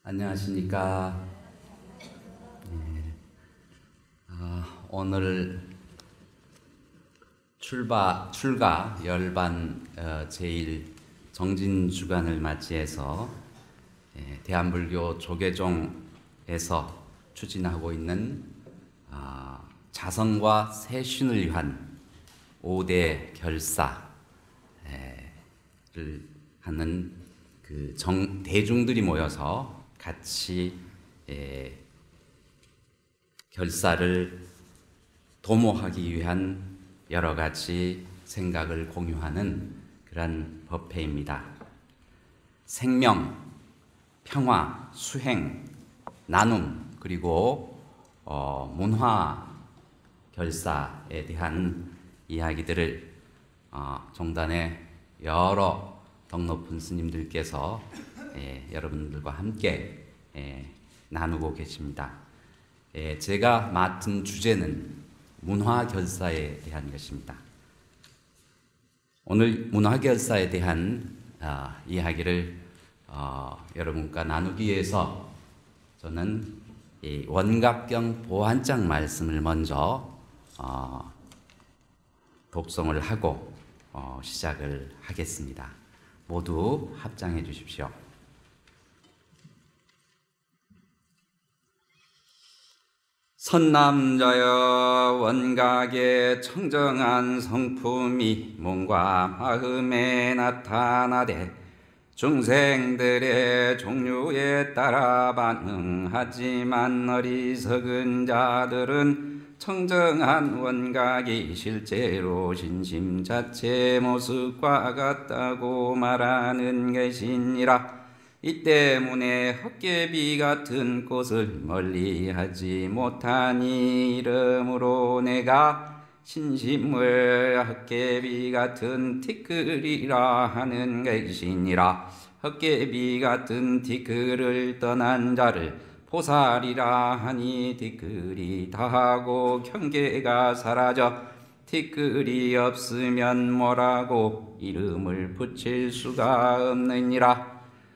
안녕하십니까. 오늘 출가 열반 제1 정진주간을 맞이해서 대한불교 조계종에서 추진하고 있는 자성과 세신을 위한 5대 결사를 하는 그 대중들이 모여서 같이 결사를 도모하기 위한 여러 가지 생각을 공유하는 그런 법회입니다. 생명, 평화, 수행, 나눔, 그리고 문화 결사에 대한 이야기들을 종단의 여러 덕 높은 스님들께서 여러분들과 함께 나누고 계십니다. 제가 맡은 주제는 문화결사에 대한 것입니다. 오늘 문화결사에 대한 이야기를 여러분과 나누기 위해서 저는 이 원각경 보환장 말씀을 먼저 독송을 하고 시작을 하겠습니다. 모두 합장해 주십시오. 선남자여, 원각의 청정한 성품이 몸과 마음에 나타나되 중생들의 종류에 따라 반응하지만 어리석은 자들은 청정한 원각이 실제로 신심 자체 모습과 같다고 말하는 것이니라. 이 때문에 헛개비 같은 꽃을 멀리하지 못하니 이러므로 내가 신심을 헛개비 같은 티끌이라 하는 것이니라. 헛개비 같은 티끌을 떠난 자를 보살이라 하니 티끌이 다하고 경계가 사라져 티끌이 없으면 뭐라고 이름을 붙일 수가 없느니라.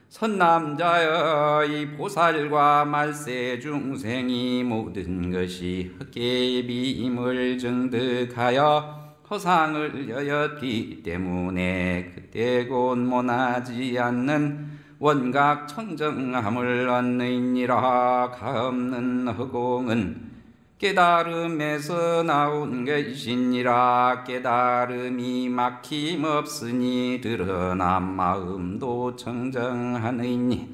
선남자여, 이 보살과 말세 중생이 모든 것이 헛개비임을 증득하여 허상을 여였기 때문에 그때 곧 모나지 않는 원각 청정함을 얻느니라. 가없는 허공은 깨달음에서 나온 것이니라. 깨달음이 막힘없으니 드러난 마음도 청정하느니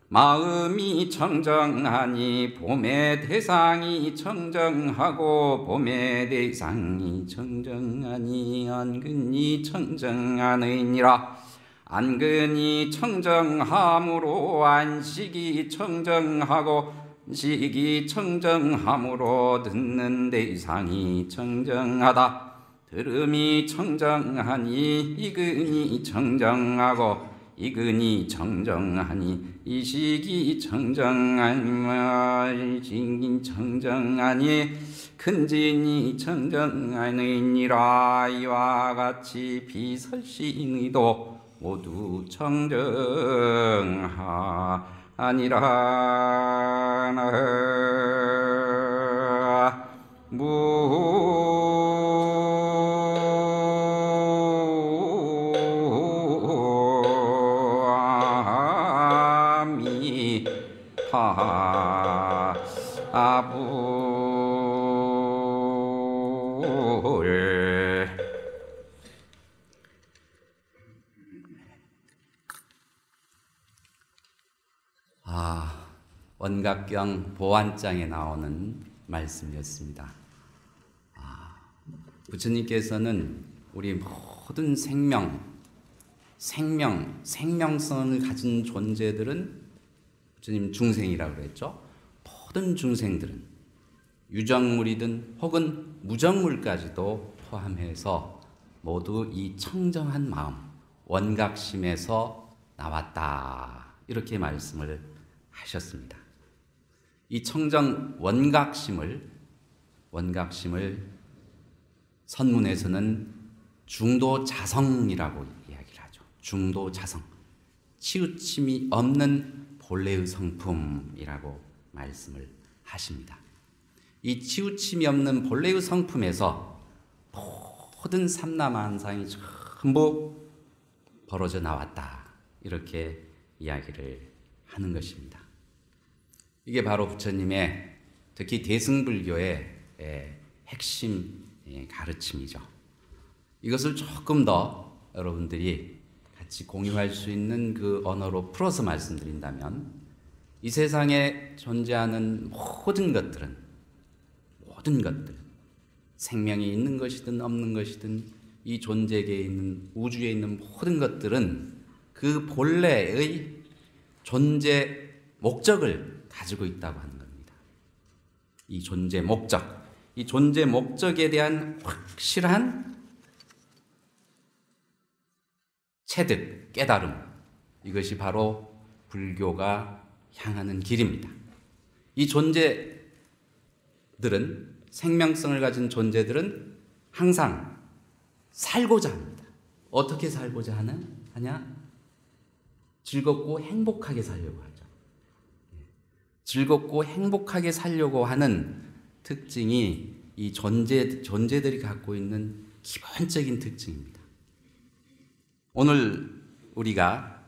마음이 청정하니 봄의 대상이 청정하고 봄의 대상이 청정하니 안근이 청정하느니라. 안근이 청정함으로 안식이 청정하고 식이 청정함으로 듣는 대상이 청정하다. 들음이 청정하니 이근이 청정하고 이근이 청정하니 이식이 청정하니 이식이 청정하니 근진이 청정하느니라. 이와 같이 비설신의도 모두 청정하니라. 원각경 보환장에 나오는 말씀이었습니다. 부처님께서는 우리 모든 생명성을 가진 존재들은 부처님 중생이라고 그랬죠. 모든 중생들은 유정물이든 혹은 무정물까지도 포함해서 모두 이 청정한 마음, 원각심에서 나왔다. 이렇게 말씀을 하셨습니다. 이 청정 원각심을 선문에서는 중도자성이라고 이야기를 하죠. 중도자성, 치우침이 없는 본래의 성품이라고 말씀을 하십니다. 이 치우침이 없는 본래의 성품에서 모든 삼라만상이 전부 벌어져 나왔다, 이렇게 이야기를 하는 것입니다. 이게 바로 부처님의, 특히 대승불교의 핵심 가르침이죠. 이것을 조금 더 여러분들이 같이 공유할 수 있는 그 언어로 풀어서 말씀드린다면, 이 세상에 존재하는 모든 것들, 생명이 있는 것이든 없는 것이든 이 존재계에 있는, 우주에 있는 모든 것들은 그 본래의 존재 목적을 가지고 있다고 하는 겁니다. 이 존재 목적, 이 존재 목적에 대한 확실한 체득, 깨달음, 이것이 바로 불교가 향하는 길입니다. 이 존재들은, 생명성을 가진 존재들은 항상 살고자 합니다. 어떻게 살고자 하냐? 즐겁고 행복하게 살려고 하죠. 즐겁고 행복하게 살려고 하는 특징이 이 존재들이 갖고 있는 기본적인 특징입니다. 오늘 우리가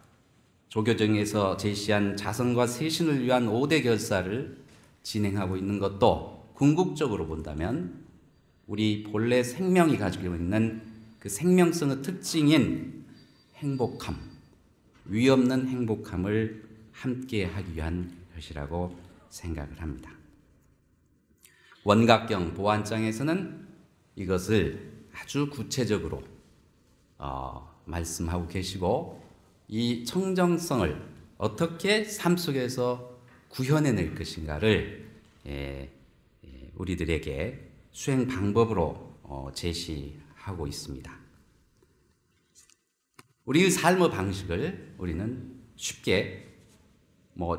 조교정에서 제시한 자성과 세신을 위한 5대 결사를 진행하고 있는 것도 궁극적으로 본다면 우리 본래 생명이 가지고 있는 그 생명성의 특징인 행복함, 위없는 행복함을 함께 하기 위한 것이라고 생각을 합니다. 원각경 보안장에서는 이것을 아주 구체적으로 말씀하고 계시고, 이 청정성을 어떻게 삶 속에서 구현해낼 것인가를 우리들에게 수행 방법으로 제시하고 있습니다. 우리의 삶의 방식을 우리는 쉽게,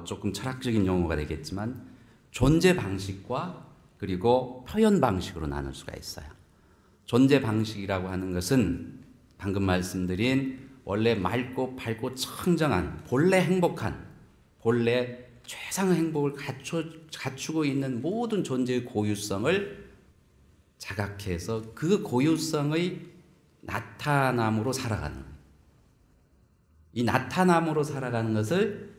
조금 철학적인 용어가 되겠지만, 존재 방식과 그리고 표현 방식으로 나눌 수가 있어요. 존재 방식이라고 하는 것은 방금 말씀드린 원래 맑고 밝고 청정한, 본래 행복한, 본래 최상의 행복을 갖추고 있는 모든 존재의 고유성을 자각해서 그 고유성의 나타남으로 살아가는 거예요. 이 나타남으로 살아가는 것을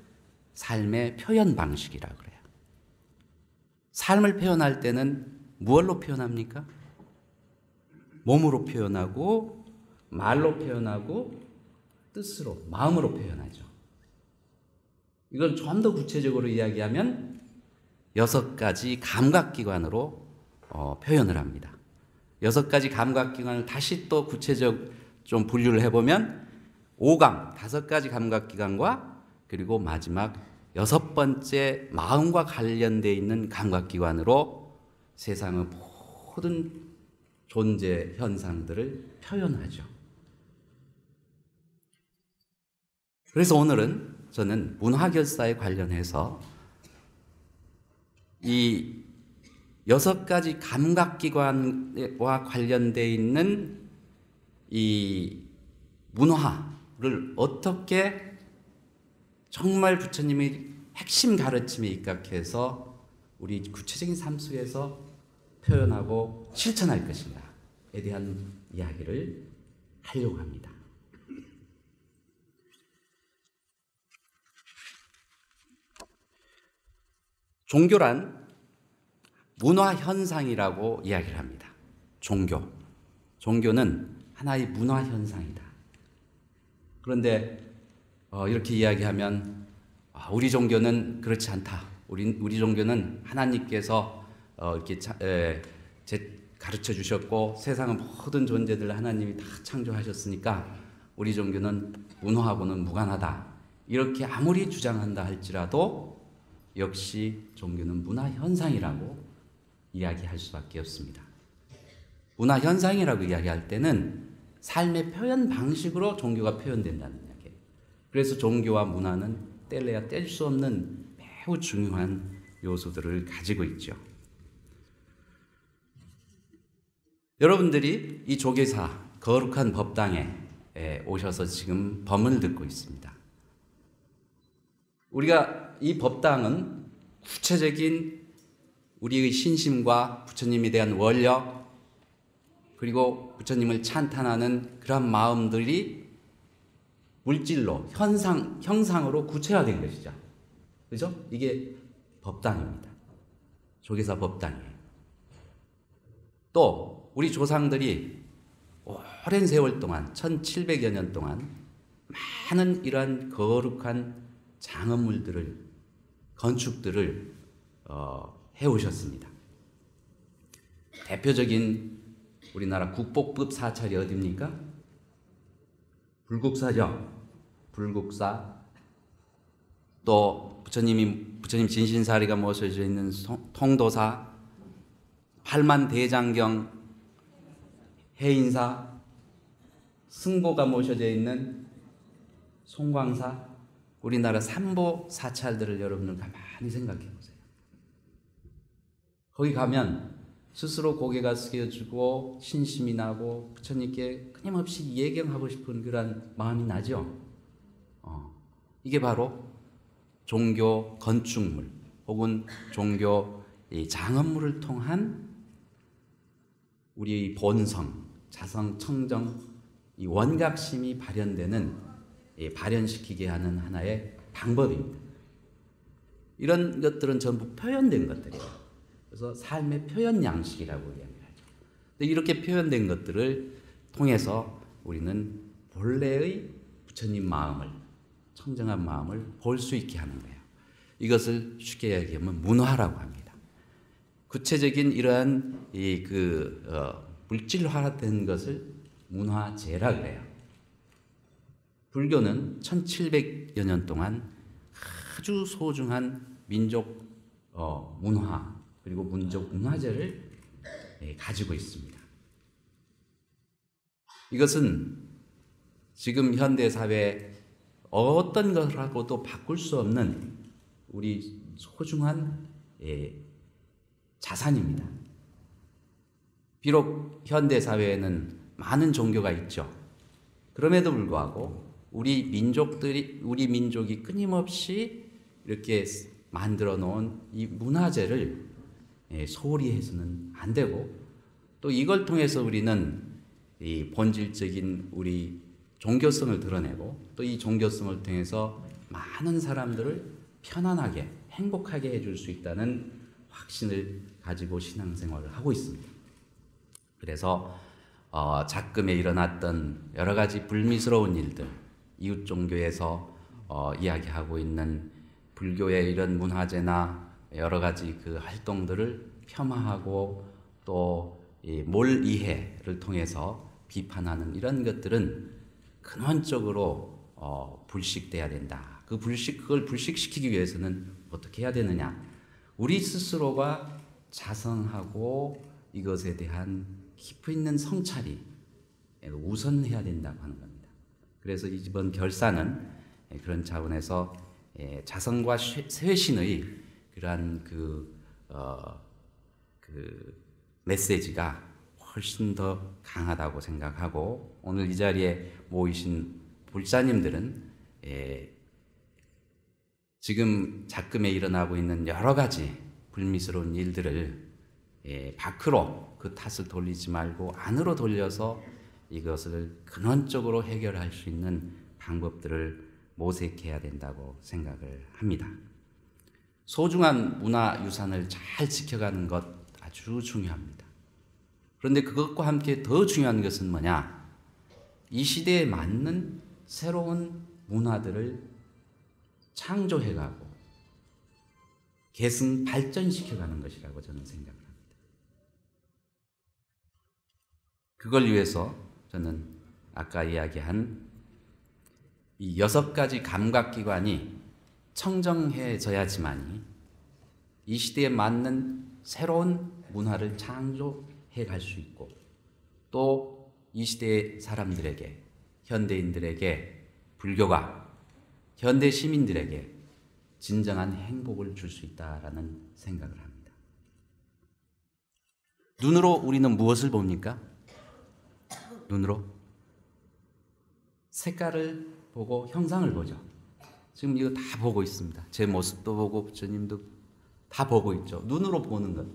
삶의 표현 방식이라고 그래요. 삶을 표현할 때는 무엇로 표현합니까? 몸으로 표현하고, 말로 표현하고, 뜻으로, 마음으로 표현하죠. 이걸 좀 더 구체적으로 이야기하면 6가지 감각기관으로 표현을 합니다. 6가지 감각기관을 다시 또 구체적 좀 분류를 해보면 5감, 5가지 감각기관과 그리고 마지막 6번째 마음과 관련되어 있는 감각기관으로 세상의 모든 존재 현상들을 표현하죠. 그래서 오늘은 저는 문화결사에 관련해서 이 6가지 감각기관과 관련되어 있는 이 문화를 어떻게 정말 부처님의 핵심 가르침에 입각해서 우리 구체적인 삶 속에서 표현하고 실천할 것인가에 대한 이야기를 하려고 합니다. 종교란 문화 현상이라고 이야기를 합니다. 종교는 하나의 문화 현상이다. 그런데 이렇게 이야기하면 우리 종교는 그렇지 않다. 우리 종교는 하나님께서 이렇게 가르쳐 주셨고 세상의 모든 존재들 하나님이 다 창조하셨으니까 우리 종교는 문화하고는 무관하다. 이렇게 아무리 주장한다 할지라도 역시 종교는 문화 현상이라고 이야기할 수밖에 없습니다. 문화 현상이라고 이야기할 때는 삶의 표현 방식으로 종교가 표현된다는 이야기예요. 그래서 종교와 문화는 뗄래야 뗄 수 없는 매우 중요한 요소들을 가지고 있죠. 여러분들이 이 조계사 거룩한 법당에 오셔서 지금 법문을 듣고 있습니다. 우리가 이 법당은 구체적인 우리의 신심과 부처님에 대한 원력 그리고 부처님을 찬탄하는 그런 마음들이 물질로 형상으로 구체화된 것이죠. 그죠? 이게 법당입니다. 조계사 법당이에요. 또 우리 조상들이 오랜 세월 동안 1700여 년 동안 많은 이러한 거룩한 장엄물들을 건축들을 해오셨습니다. 대표적인 우리나라 국보급 사찰이 어디입니까? 불국사죠. 불국사. 또 부처님 진신사리가 모셔져 있는 통도사, 팔만대장경 해인사, 승보가 모셔져 있는 송광사, 우리나라 삼보 사찰들을 여러분들 가만히 생각해 보세요. 거기 가면 스스로 고개가 숙여지고 신심이 나고 부처님께 끊임없이 예경하고 싶은 그런 마음이 나죠. 이게 바로 종교 건축물 혹은 종교 장엄물을 통한 우리 본성, 자성, 청정, 이 원각심이 발현시키게 하는 하나의 방법입니다. 이런 것들은 전부 표현된 것들이에요. 그래서 삶의 표현 양식이라고 이야기를 하죠. 근데 이렇게 표현된 것들을 통해서 우리는 본래의 부처님 마음을, 청정한 마음을 볼 수 있게 하는 거예요. 이것을 쉽게 이야기하면 문화라고 합니다. 구체적인 이러한 물질화된 것을 문화재라 그래요. 불교는 1700여 년 동안 아주 소중한 민족 문화 그리고 민족 문화재를 가지고 있습니다. 이것은 지금 현대 사회 어떤 것하고도 바꿀 수 없는 우리 소중한 자산입니다. 비록 현대 사회에는 많은 종교가 있죠. 그럼에도 불구하고 우리 민족이 끊임없이 이렇게 만들어 놓은 이 문화재를 소홀히 해서는 안 되고, 또 이걸 통해서 우리는 이 본질적인 우리 종교성을 드러내고, 또 이 종교성을 통해서 많은 사람들을 편안하게 행복하게 해줄 수 있다는 확신을 가지고 신앙생활을 하고 있습니다. 그래서 작금에 일어났던 여러 가지 불미스러운 일들, 이웃 종교에서 이야기하고 있는 불교의 이런 문화재나 여러 가지 그 활동들을 폄하하고 또 몰이해를 통해서 비판하는 이런 것들은 근원적으로 불식돼야 된다. 그걸 불식시키기 위해서는 어떻게 해야 되느냐? 우리 스스로가 자성하고 이것에 대한 깊이 있는 성찰이 우선해야 된다고 하는 겁니다. 그래서 이번 결사는 그런 차원에서 자성과 쇄신의 그러한 그 메시지가 훨씬 더 강하다고 생각하고, 오늘 이 자리에 모이신 불사님들은 지금 작금에 일어나고 있는 여러 가지 불미스러운 일들을 밖으로 그 탓을 돌리지 말고 안으로 돌려서 이것을 근원적으로 해결할 수 있는 방법들을 모색해야 된다고 생각을 합니다. 소중한 문화유산을 잘 지켜가는 것 아주 중요합니다. 그런데 그것과 함께 더 중요한 것은 뭐냐? 이 시대에 맞는 새로운 문화들을 창조해가고 계승 발전시켜가는 것이라고 저는 생각을 합니다. 그걸 위해서 저는 아까 이야기한 이 6가지 감각기관이 청정해져야지만이 이 시대에 맞는 새로운 문화를 창조해 갈 수 있고, 또 이 시대의 사람들에게, 현대인들에게 불교가 현대 시민들에게 진정한 행복을 줄 수 있다라는 생각을 합니다. 눈으로 우리는 무엇을 봅니까? 눈으로 색깔을 보고 형상을 보죠. 지금 이거 다 보고 있습니다. 제 모습도 보고 부처님도 다 보고 있죠. 눈으로 보는 것.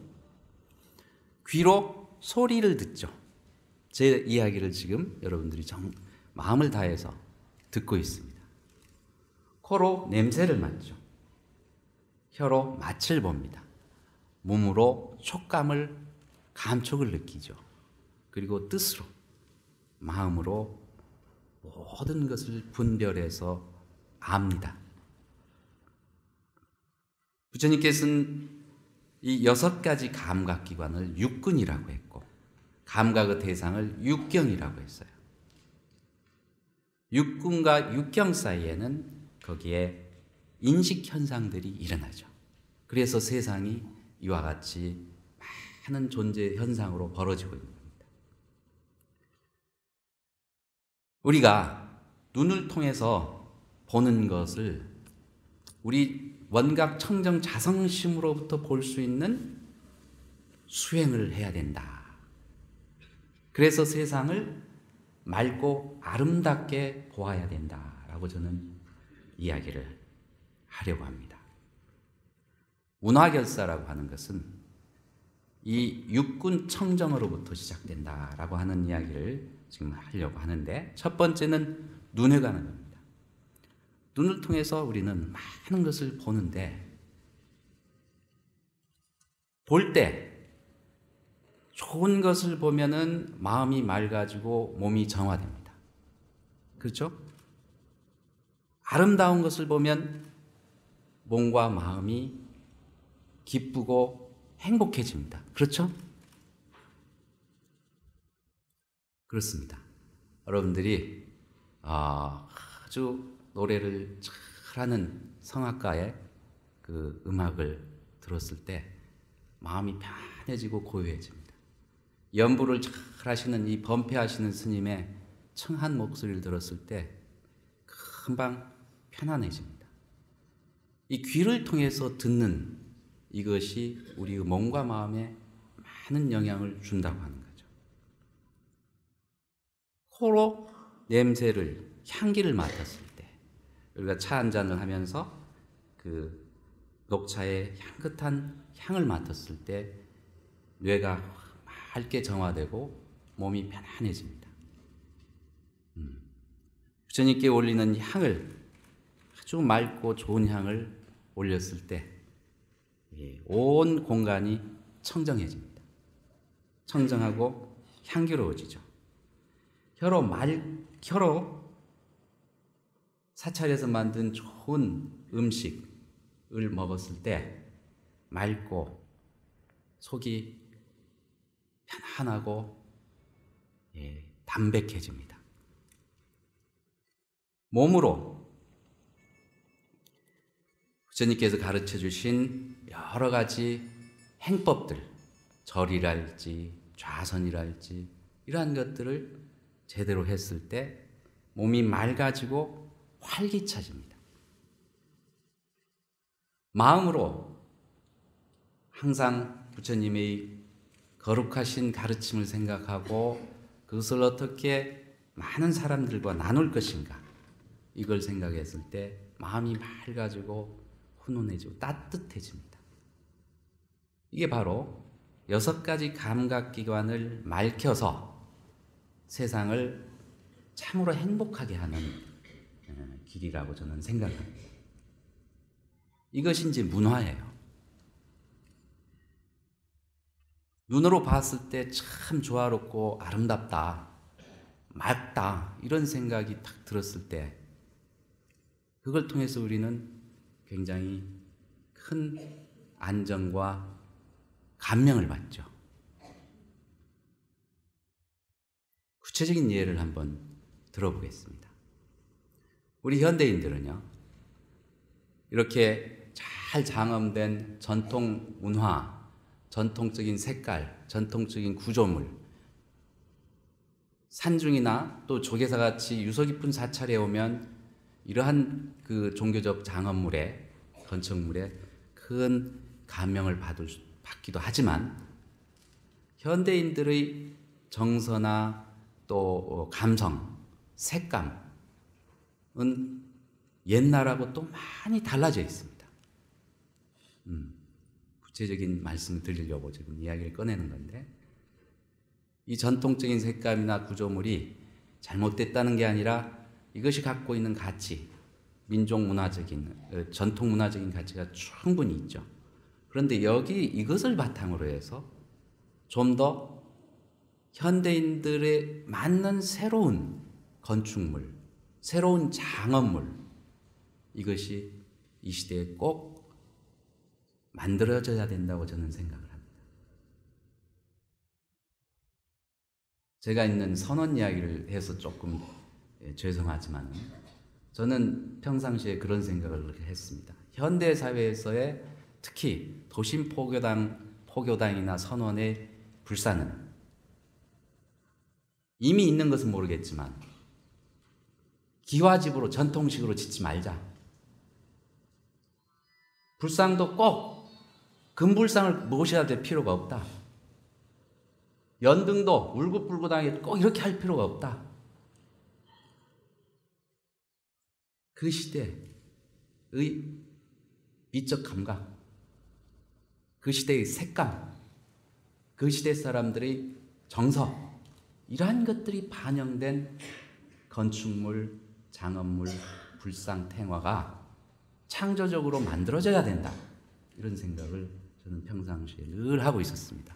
귀로 소리를 듣죠. 제 이야기를 지금 여러분들이 마음을 다해서 듣고 있습니다. 코로 냄새를 맡죠. 혀로 맛을 봅니다. 몸으로 촉감을, 감촉을 느끼죠. 그리고 뜻으로, 마음으로 모든 것을 분별해서 압니다. 부처님께서는 이 6가지 감각기관을 육근이라고 했고, 감각의 대상을 육경이라고 했어요. 육근과 육경 사이에는 거기에 인식 현상들이 일어나죠. 그래서 세상이 이와 같이 많은 존재 현상으로 벌어지고 있는 겁니다. 우리가 눈을 통해서 보는 것을 우리 원각 청정 자성심으로부터 볼 수 있는 수행을 해야 된다. 그래서 세상을 맑고 아름답게 보아야 된다라고 저는 이야기를 하려고 합니다. 운화결사라고 하는 것은 이 육군 청정으로부터 시작된다라고 하는 이야기를 지금 하려고 하는데, 첫 번째는 눈에 관한 겁니다. 눈을 통해서 우리는 많은 것을 보는데, 볼 때 좋은 것을 보면은 마음이 맑아지고 몸이 정화됩니다. 그렇죠? 아름다운 것을 보면 몸과 마음이 기쁘고 행복해집니다. 그렇죠? 그렇습니다. 여러분들이 아주 노래를 잘하는 성악가의 그 음악을 들었을 때 마음이 편해지고 고요해집니다. 연부를 잘 하시는 이 범패하시는 스님의 청한 목소리를 들었을 때 금방 편안해집니다. 이 귀를 통해서 듣는 이것이 우리의 몸과 마음에 많은 영향을 준다고 하는 거죠. 코로 냄새를, 향기를 맡았을 때, 우리가 차 한 잔을 하면서 그 녹차의 향긋한 향을 맡았을 때 뇌가 맑게 정화되고 몸이 편안해집니다. 부처님께 올리는 향을, 아주 맑고 좋은 향을 올렸을 때 온 공간이 청정해집니다. 청정하고 향기로워지죠. 혀로 사찰에서 만든 좋은 음식을 먹었을 때 맑고 속이 편안하고 담백해집니다. 몸으로 부처님께서 가르쳐 주신 여러 가지 행법들, 절이랄지 좌선이랄지 이러한 것들을 제대로 했을 때 몸이 맑아지고 활기차집니다. 마음으로 항상 부처님의 거룩하신 가르침을 생각하고 그것을 어떻게 많은 사람들과 나눌 것인가, 이걸 생각했을 때 마음이 맑아지고 훈훈해지고 따뜻해집니다. 이게 바로 6가지 감각기관을 맑혀서 세상을 참으로 행복하게 하는 길이라고 저는 생각합니다. 이것이 이제 문화예요. 눈으로 봤을 때 참 조화롭고 아름답다, 맑다, 이런 생각이 딱 들었을 때 그걸 통해서 우리는 굉장히 큰 안정과 감명을 받죠. 구체적인 예를 한번 들어보겠습니다. 우리 현대인들은요, 이렇게 잘 장엄된 전통 문화, 전통적인 색깔, 전통적인 구조물, 산중이나 또 조계사 같이 유서 깊은 사찰에 오면 이러한 그 종교적 장엄물에, 건축물에 큰 감명을 받기도 하지만, 현대인들의 정서나 또 감성, 색감은 옛날하고 또 많이 달라져 있습니다. 구체적인 말씀을 드리려고 지금 이야기를 꺼내는 건데, 이 전통적인 색감이나 구조물이 잘못됐다는 게 아니라 이것이 갖고 있는 가치, 민족 문화적인, 전통 문화적인 가치가 충분히 있죠. 그런데 이것을 바탕으로 해서 좀 더 현대인들에 맞는 새로운 건축물, 새로운 장엄물, 이것이 이 시대에 꼭 만들어져야 된다고 저는 생각을 합니다. 제가 있는 선원 이야기를 해서 조금 죄송하지만 저는 평상시에 그런 생각을 했습니다. 현대 사회에서의 특히 도심 포교당이나 선원의 불사는 이미 있는 것은 모르겠지만 기와집으로 전통식으로 짓지 말자. 불상도 꼭 금불상을 모셔야 될 필요가 없다. 연등도 울긋불긋하게 꼭 이렇게 할 필요가 없다. 그 시대의 미적 감각, 그 시대의 색감, 그 시대 사람들의 정서, 이러한 것들이 반영된 건축물, 장엄물, 불상, 탱화가 창조적으로 만들어져야 된다. 이런 생각을 저는 평상시에 늘 하고 있었습니다.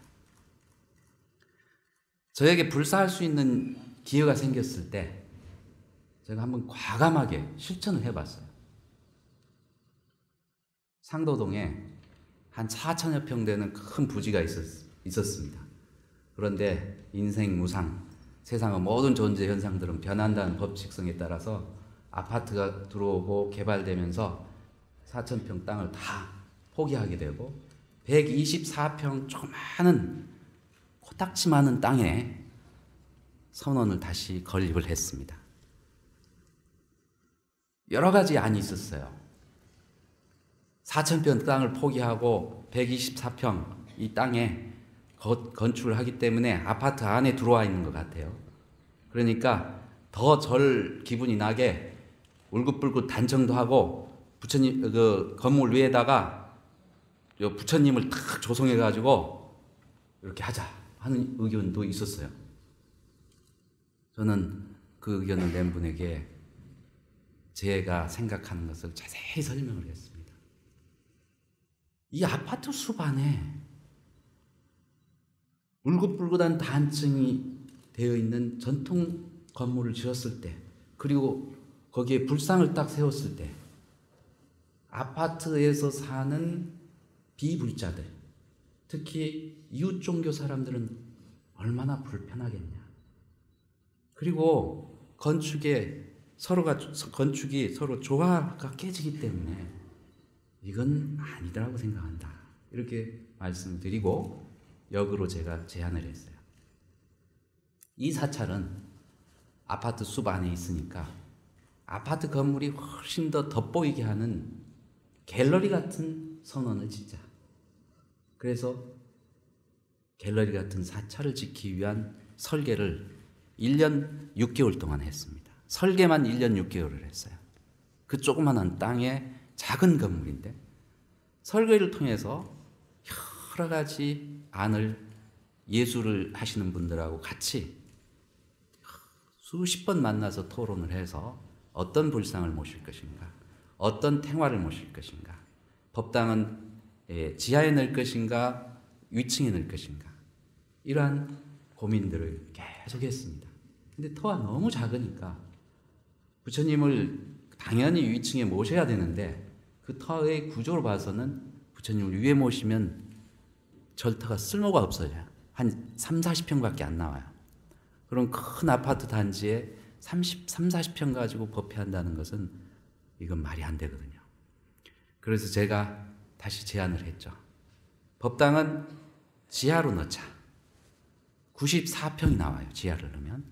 저에게 불사할 수 있는 기회가 생겼을 때 제가 한번 과감하게 실천을 해봤어요. 상도동에 한 4천여 평 되는 큰 부지가 있었습니다. 그런데 인생 무상, 세상의 모든 존재 현상들은 변한다는 법칙성에 따라서 아파트가 들어오고 개발되면서 4,000평 땅을 다 포기하게 되고 124평 조그마한 코딱지 많은 땅에 선원을 다시 건립을 했습니다. 여러 가지 안이 있었어요. 4,000평 땅을 포기하고 124평 이 땅에 건축을 하기 때문에 아파트 안에 들어와 있는 것 같아요. 그러니까 더 절 기분이 나게 울긋불긋 단청도 하고 부처님 그 건물 위에다가 부처님을 탁 조성해 가지고 이렇게 하자 하는 의견도 있었어요. 저는 그 의견을 낸 분에게 제가 생각하는 것을 자세히 설명을 했습니다. 이 아파트 숲 안에 울긋불긋한 단층이 되어 있는 전통 건물을 지었을 때, 그리고 거기에 불상을 딱 세웠을 때 아파트에서 사는 비불자들, 특히 이웃 종교 사람들은 얼마나 불편하겠냐. 그리고 건축이 서로 조화가 깨지기 때문에 이건 아니더라고 생각한다. 이렇게 말씀드리고 역으로 제가 제안을 했어요. 이 사찰은 아파트 숲 안에 있으니까 아파트 건물이 훨씬 더 돋보이게 하는 갤러리 같은 선원을 짓자. 그래서 갤러리 같은 사찰을 짓기 위한 설계를 1년 6개월 동안 했습니다. 설계만 1년 6개월을 했어요. 그 조그마한 땅에 작은 건물인데 설계를 통해서 여러 가지 안을 예술을 하시는 분들하고 같이 수십 번 만나서 토론을 해서 어떤 불상을 모실 것인가, 어떤 탱화를 모실 것인가, 법당은 지하에 넣을 것인가, 위층에 넣을 것인가, 이러한 고민들을 계속했습니다. 근데 터가 너무 작으니까 부처님을 당연히 위층에 모셔야 되는데 그 터의 구조로 봐서는 부처님을 위에 모시면 절터가 쓸모가 없어져요. 한 3, 40평밖에 안 나와요. 그럼 큰 아파트 단지에 40평 가지고 법회한다는 것은 이건 말이 안 되거든요. 그래서 제가 다시 제안을 했죠. 법당은 지하로 넣자. 94평이 나와요. 지하를 넣으면.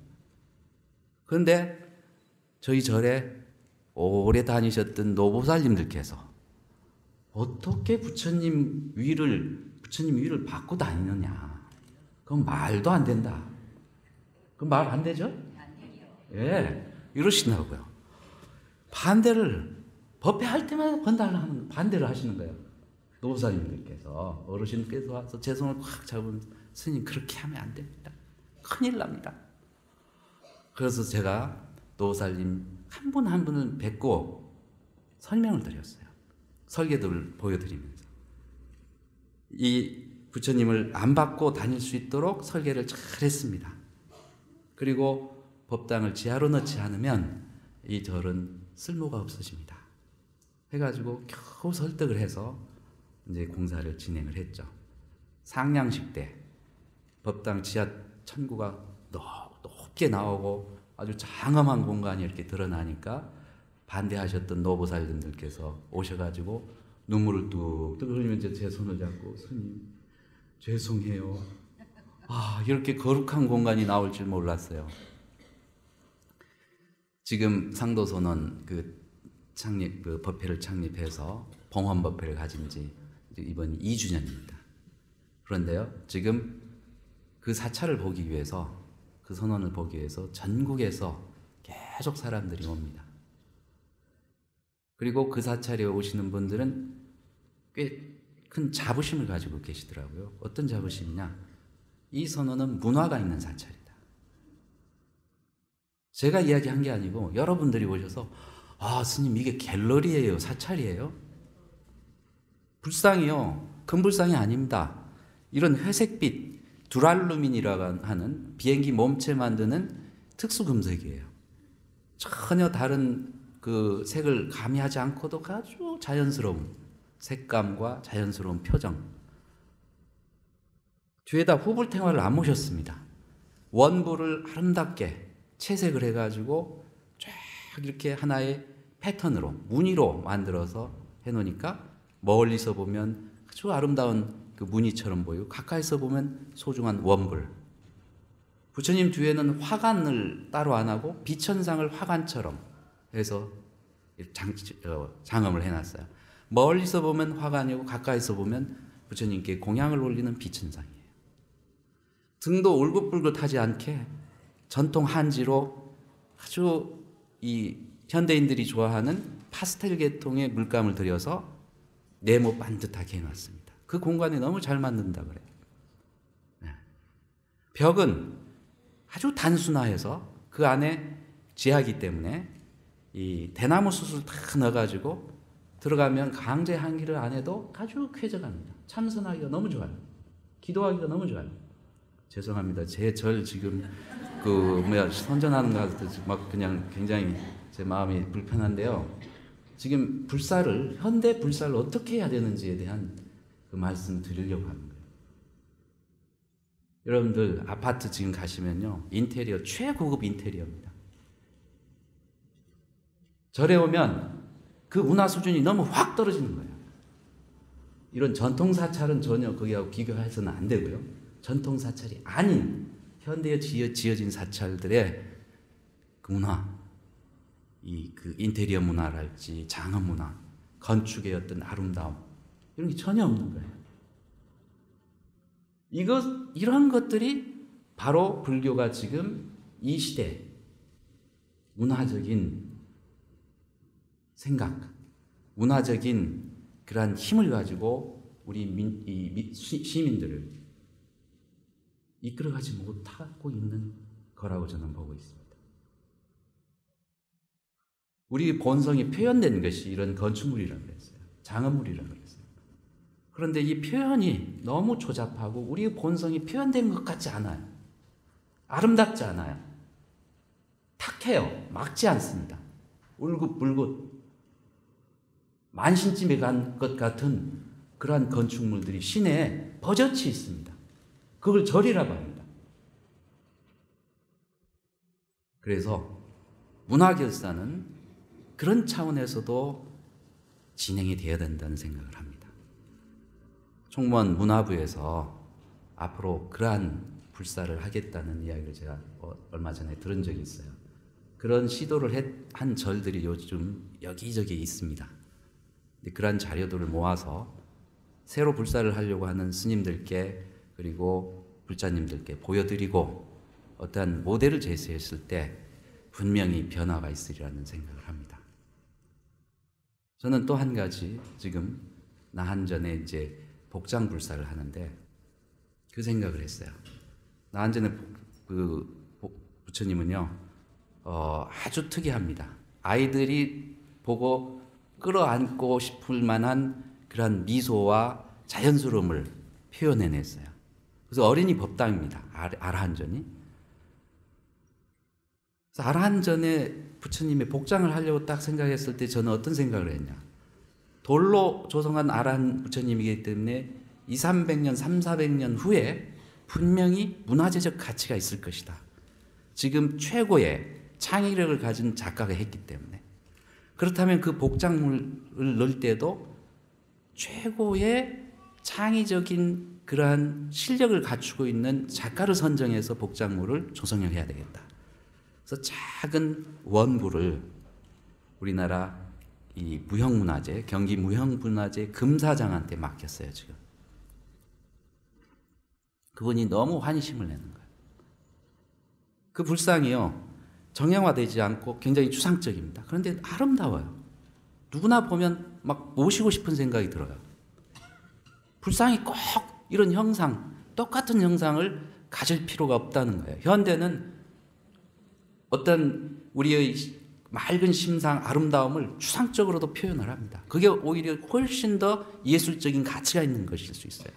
그런데 저희 절에 오래 다니셨던 노보살님들께서 어떻게 부처님 위를 받고 다니느냐. 그건 말도 안 된다. 그건 말 안 되죠? 예, 이러시더라고요. 반대를 법회할 때마다 반대를 하시는 거예요. 노사님들께서, 어르신께서 와서 제 손을 꽉 잡으면서 스님 그렇게 하면 안 됩니다. 큰일 납니다. 그래서 제가 노사님 한 분 한 분을 뵙고 설명을 드렸어요. 설계도를 보여드리면서. 이 부처님을 안 받고 다닐 수 있도록 설계를 잘 했습니다. 그리고 법당을 지하로 넣지 않으면 이 절은 쓸모가 없어집니다. 해가지고 겨우 설득을 해서 이제 공사를 진행을 했죠. 상냥식 때 법당 지하 천구가 높게 나오고 아주 장엄한 공간이 이렇게 드러나니까 반대하셨던 노보살님들께서 오셔가지고 눈물을 뚝뚝 흘리면서 제 손을 잡고 스님 죄송해요. 이렇게 거룩한 공간이 나올 줄 몰랐어요. 지금 상도선언 그 법회를 창립해서 봉헌법회를 가진 지 이번이 2주년입니다. 그런데요, 지금 그 사찰을 보기 위해서, 그 선언을 보기 위해서 전국에서 계속 사람들이 옵니다. 그리고 그 사찰에 오시는 분들은 꽤 큰 자부심을 가지고 계시더라고요. 어떤 자부심이냐? 이 선언은 문화가 있는 사찰이다. 제가 이야기한 게 아니고 여러분들이 오셔서 스님 이게 갤러리예요? 사찰이에요? 불상이요. 금불상이 아닙니다. 이런 회색빛 두랄루민이라고 하는 비행기 몸체 만드는 특수금속이에요. 전혀 다른 그 색을 가미하지 않고도 아주 자연스러운 색감과 자연스러운 표정. 뒤에다 후불탱화를 안 모셨습니다. 원부를 아름답게 채색을 해가지고 쫙 이렇게 하나의 패턴으로, 무늬로 만들어서 해놓으니까 멀리서 보면 아주 아름다운 그 무늬처럼 보이고 가까이서 보면 소중한 원불. 부처님 뒤에는 화관을 따로 안 하고 비천상을 화관처럼 해서 장엄을 해놨어요. 멀리서 보면 화관이고 가까이서 보면 부처님께 공양을 올리는 비천상이에요. 등도 울긋불긋하지 않게 전통 한지로 아주 이 현대인들이 좋아하는 파스텔 계통의 물감을 들여서 네모 반듯하게 해놨습니다. 그 공간에 너무 잘 만든다 그래요. 네. 벽은 아주 단순화해서 그 안에 지하기 때문에 이 대나무 숯을 다 넣어가지고 들어가면 강제 한기를 안 해도 아주 쾌적합니다. 참선하기가 너무 좋아요. 기도하기가 너무 좋아요. 죄송합니다. 제 절 지금 선전하는 거 같아서 막 그냥 굉장히 제 마음이 불편한데요. 지금 현대 불사를 어떻게 해야 되는지에 대한 그 말씀 드리려고 하는 거예요. 여러분들 아파트 지금 가시면요, 인테리어 최고급 인테리어입니다. 절에 오면 그 문화 수준이 너무 확 떨어지는 거예요. 이런 전통 사찰은 전혀 거기하고 비교해서는 안 되고요. 전통 사찰이 아닌 현대에 지어진 사찰들의 그 문화, 그 인테리어 문화랄지 장엄 문화, 건축의 어떤 아름다움, 이런 게 전혀 없는 거예요. 이런 것들이 바로 불교가 지금 이 시대 문화적인 생각, 문화적인 그러한 힘을 가지고 우리 시민들을 이끌어가지 못하고 있는 거라고 저는 보고 있습니다. 우리 본성이 표현된 것이 이런 건축물이라고 그랬어요. 장엄물이라고 그랬어요. 그런데 이 표현이 너무 조잡하고 우리 본성이 표현된 것 같지 않아요. 아름답지 않아요. 탁해요. 막지 않습니다. 울긋불긋 만신쯤에 간 것 같은 그러한 건축물들이 시내에 버젓이 있습니다. 그걸 절이라고 합니다. 그래서 문화결사는 그런 차원에서도 진행이 되어야 된다는 생각을 합니다. 총무원 문화부에서 앞으로 그러한 불사를 하겠다는 이야기를 제가 얼마 전에 들은 적이 있어요. 그런 시도를 한 절들이 요즘 여기저기 있습니다. 그러한 자료들을 모아서 새로 불사를 하려고 하는 스님들께 그리고 불자님들께 보여드리고 어떠한 모델을 제시했을 때 분명히 변화가 있으리라는 생각을 합니다. 저는 또 한 가지 지금 나한전에 이제 복장 불사를 하는데 그 생각을 했어요. 나한전에 부처님은요, 아주 특이합니다. 아이들이 보고 끌어안고 싶을 만한 그런 미소와 자연스러움을 표현해냈어요. 그래서 어린이 법당입니다. 아라한전이. 그래서 아라한전에 부처님의 복장을 하려고 딱 생각했을 때 저는 어떤 생각을 했냐. 돌로 조성한 아라한 부처님이기 때문에 200~300년, 300~400년 후에 분명히 문화재적 가치가 있을 것이다. 지금 최고의 창의력을 가진 작가가 했기 때문에. 그렇다면 그 복장물을 넣을 때도 최고의 창의적인 그러한 실력을 갖추고 있는 작가를 선정해서 복장물을 조성을 해야 되겠다. 그래서 작은 원부를 우리나라 이 무형문화재, 경기 무형문화재 금사장한테 맡겼어요, 지금. 그분이 너무 환희심을 내는 거예요. 그 불상이요, 정형화되지 않고 굉장히 추상적입니다. 그런데 아름다워요. 누구나 보면 막 모시고 싶은 생각이 들어요. 불상이 꼭 이런 형상, 똑같은 형상을 가질 필요가 없다는 거예요. 현대는 어떤 우리의 맑은 심상, 아름다움을 추상적으로도 표현을 합니다. 그게 오히려 훨씬 더 예술적인 가치가 있는 것일 수 있어요.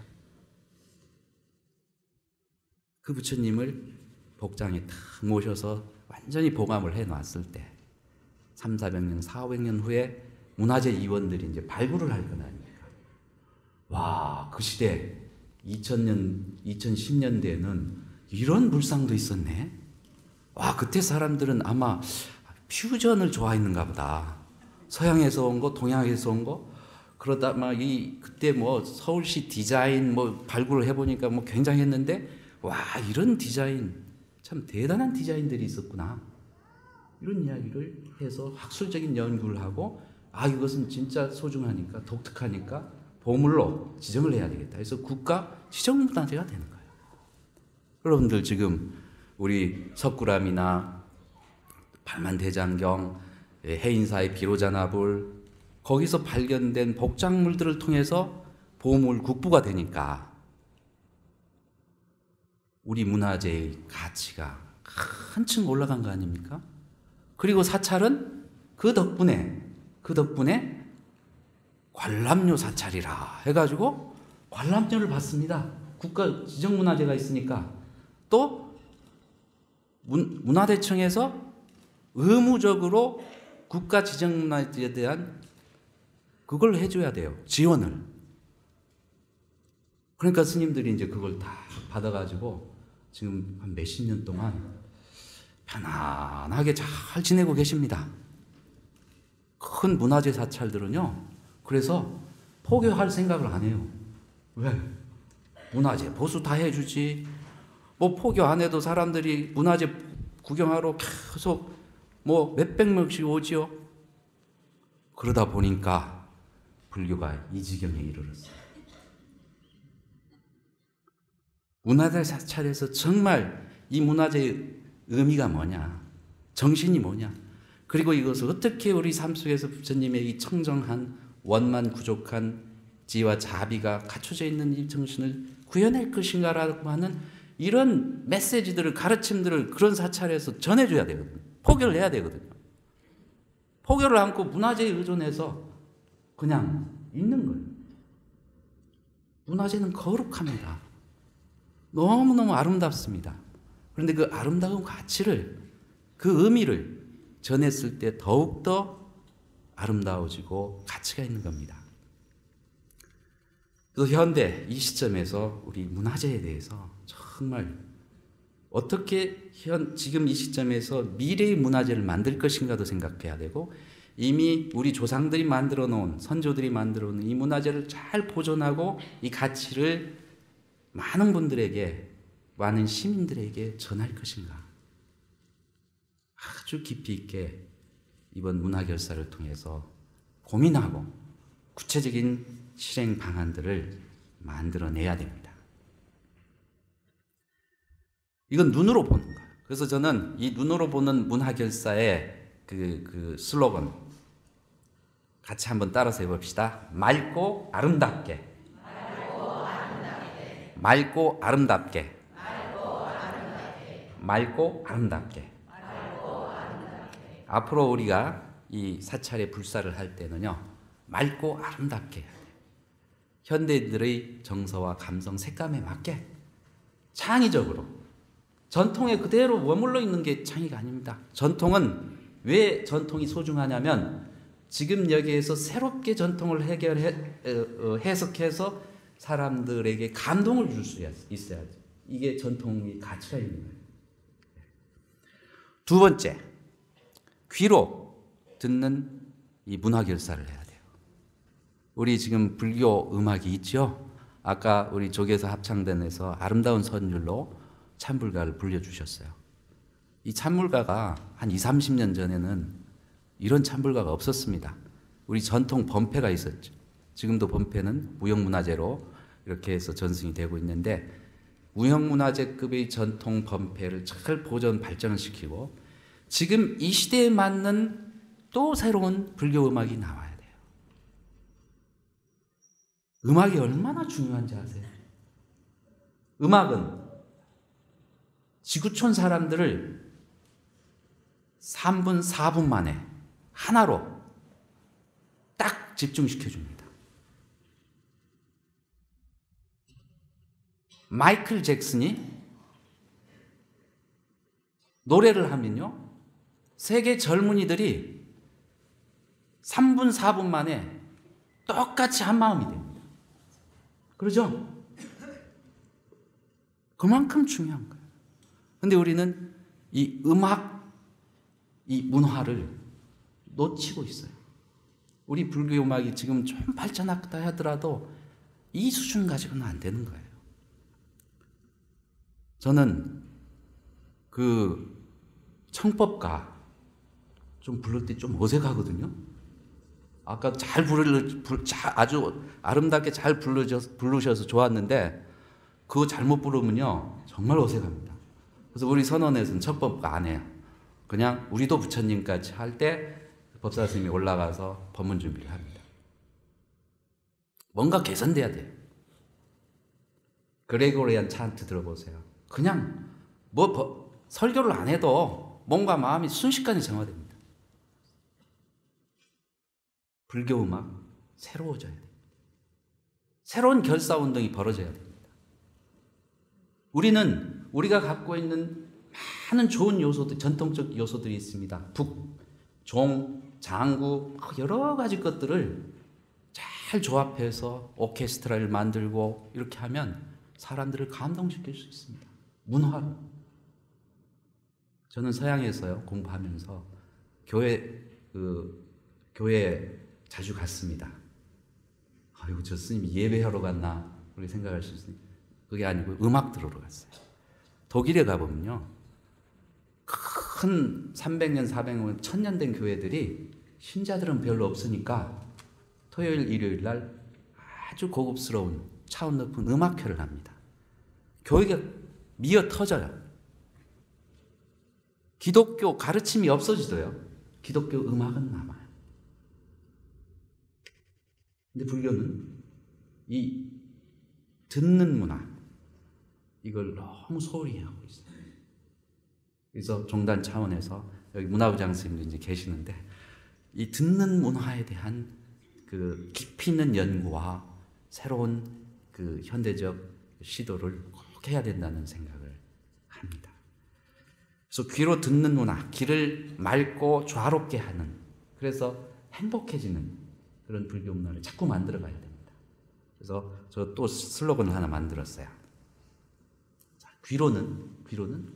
그 부처님을 복장에 탁 모셔서 완전히 봉합을 해놨을 때 300~400년, 400~500년 후에 문화재 이원들이 이제 발굴을 할 거 아닙니까? 와, 그 시대 2000년, 2010년대에는 이런 불상도 있었네. 와, 그때 사람들은 아마 퓨전을 좋아했는가 보다. 서양에서 온 거, 동양에서 온 거. 그러다 막 그때 뭐 서울시 디자인 뭐 발굴을 해보니까 뭐 굉장했는데, 와, 이런 디자인, 참 대단한 디자인들이 있었구나. 이런 이야기를 해서 학술적인 연구를 하고, 아, 이것은 진짜 소중하니까, 독특하니까 보물로 지정을 해야 되겠다. 그래서 국가 지정문화재가 되는 거예요. 여러분들 지금 우리 석굴암이나 발만대장경, 해인사의 비로자나불, 거기서 발견된 복장물들을 통해서 보물 국부가 되니까 우리 문화재의 가치가 한층 올라간 거 아닙니까? 그리고 사찰은 그 덕분에 관람료 사찰이라 해가지고 관람료를 받습니다. 국가 지정문화재가 있으니까. 또 문화재청에서 의무적으로 국가 지정문화재에 대한 그걸 해줘야 돼요. 지원을. 그러니까 스님들이 이제 그걸 다 받아가지고 지금 한 몇십 년 동안 편안하게 잘 지내고 계십니다. 큰 문화재 사찰들은요, 그래서 포교할 생각을 안 해요. 왜? 문화재 보수 다 해주지. 뭐 포교 안 해도 사람들이 문화재 구경하러 계속 뭐 몇백 명씩 오지요. 그러다 보니까 불교가 이 지경에 이르렀어요. 문화재 사찰에서 정말 이 문화재의 의미가 뭐냐, 정신이 뭐냐, 그리고 이것을 어떻게 우리 삶 속에서 부처님의 이 청정한 원만 부족한 지와 자비가 갖춰져 있는 이 정신을 구현할 것인가라고 하는 이런 메시지들을, 가르침들을 그런 사찰에서 전해줘야 되거든요. 포교를 해야 되거든요. 포교를 않고 문화재에 의존해서 그냥 있는 거예요. 문화재는 거룩합니다. 너무너무 아름답습니다. 그런데 그 아름다운 가치를, 그 의미를 전했을 때 더욱더 아름다워지고 가치가 있는 겁니다. 그래서 현대 이 시점에서 우리 문화재에 대해서 정말 어떻게 지금 이 시점에서 미래의 문화재를 만들 것인가도 생각해야 되고, 이미 우리 조상들이 만들어 놓은, 선조들이 만들어 놓은 이 문화재를 잘 보존하고 이 가치를 많은 분들에게, 많은 시민들에게 전할 것인가. 아주 깊이 있게 이번 문화결사를 통해서 고민하고 구체적인 실행 방안들을 만들어내야 됩니다. 이건 눈으로 보는 거예요. 그래서 저는 이 눈으로 보는 문화결사의 그 슬로건, 같이 한번 따라서 해봅시다. 맑고 아름답게. 맑고 아름답게. 맑고 아름답게. 앞으로 우리가 이 사찰의 불사를 할 때는요, 맑고 아름답게 해야 돼요. 현대인들의 정서와 감성, 색감에 맞게 창의적으로. 전통에 그대로 머물러 있는 게 창의가 아닙니다. 전통은 왜 전통이 소중하냐면 지금 여기에서 새롭게 전통을 해석해서 사람들에게 감동을 줄 수 있어야지. 이게 전통의 가치가 있는 거예요. 두 번째, 귀로 듣는 이 문화 결사를 해야 돼요. 우리 지금 불교 음악이 있죠? 아까 우리 조계사 합창단에서 아름다운 선율로 찬불가를 불려주셨어요. 이 찬불가가 한 20, 30년 전에는 이런 찬불가가 없었습니다. 우리 전통 범패가 있었죠. 지금도 범패는 무형문화재로 이렇게 해서 전승이 되고 있는데, 무형문화재급의 전통 범패를 잘 보존 발전을 시키고 지금 이 시대에 맞는 또 새로운 불교 음악이 나와야 돼요. 음악이 얼마나 중요한지 아세요? 음악은 지구촌 사람들을 3분, 4분 만에 하나로 딱 집중시켜 줍니다. 마이클 잭슨이 노래를 하면요, 세계 젊은이들이 3분, 4분 만에 똑같이 한 마음이 됩니다. 그러죠? 그만큼 중요한 거예요. 근데 우리는 이 음악, 이 문화를 놓치고 있어요. 우리 불교 음악이 지금 좀 발전했다 하더라도 이 수준 가지고는 안 되는 거예요. 저는 그 청법가 좀 부를 때 좀 어색하거든요. 아까 아주 아름답게 잘 부르셔서 좋았는데 그거 잘못 부르면요 정말 어색합니다. 그래서 우리 선원에서는 청법가 안 해요. 그냥 우리도 부처님까지 할 때 법사 스님이 올라가서 법문 준비를 합니다. 뭔가 개선돼야 돼요. 그레고리안 찬트 들어보세요. 그냥 설교를 안 해도 몸과 마음이 순식간에 정화됩니다. 불교 음악 새로워져야 돼요. 새로운 결사운동이 벌어져야 됩니다. 우리가 갖고 있는 많은 좋은 요소들, 전통적 요소들이 있습니다. 북, 종, 장구, 여러 가지 것들을 잘 조합해서 오케스트라를 만들고 이렇게 하면 사람들을 감동시킬 수 있습니다. 문화로. 저는 서양에서요 공부하면서 교회에 자주 갔습니다. 아이고 저 스님이 예배하러 갔나 그렇게 생각할 수 있으니 그게 아니고 음악 들으러 갔어요. 독일에 가보면요 큰 300년, 400년, 1000년 된 교회들이 신자들은 별로 없으니까 토요일, 일요일 날 아주 고급스러운 차원 높은 음악회를 합니다. 교회가 미어 터져요. 기독교 가르침이 없어지도요. 기독교 음악은 남아요. 근데 불교는 이 듣는 문화, 이걸 너무 소홀히 하고 있어요. 그래서 종단 차원에서 여기 문화부장 선생님도 이제 계시는데 이 듣는 문화에 대한 그 깊이 있는 연구와 새로운 그 현대적 시도를 꼭 해야 된다는 생각을 합니다. 그래서 귀로 듣는 문화, 귀를 맑고 조화롭게 하는, 그래서 행복해지는 그런 불교 문화를 자꾸 만들어 가야 됩니다. 그래서 저 또 슬로건을 하나 만들었어요. 자, 귀로는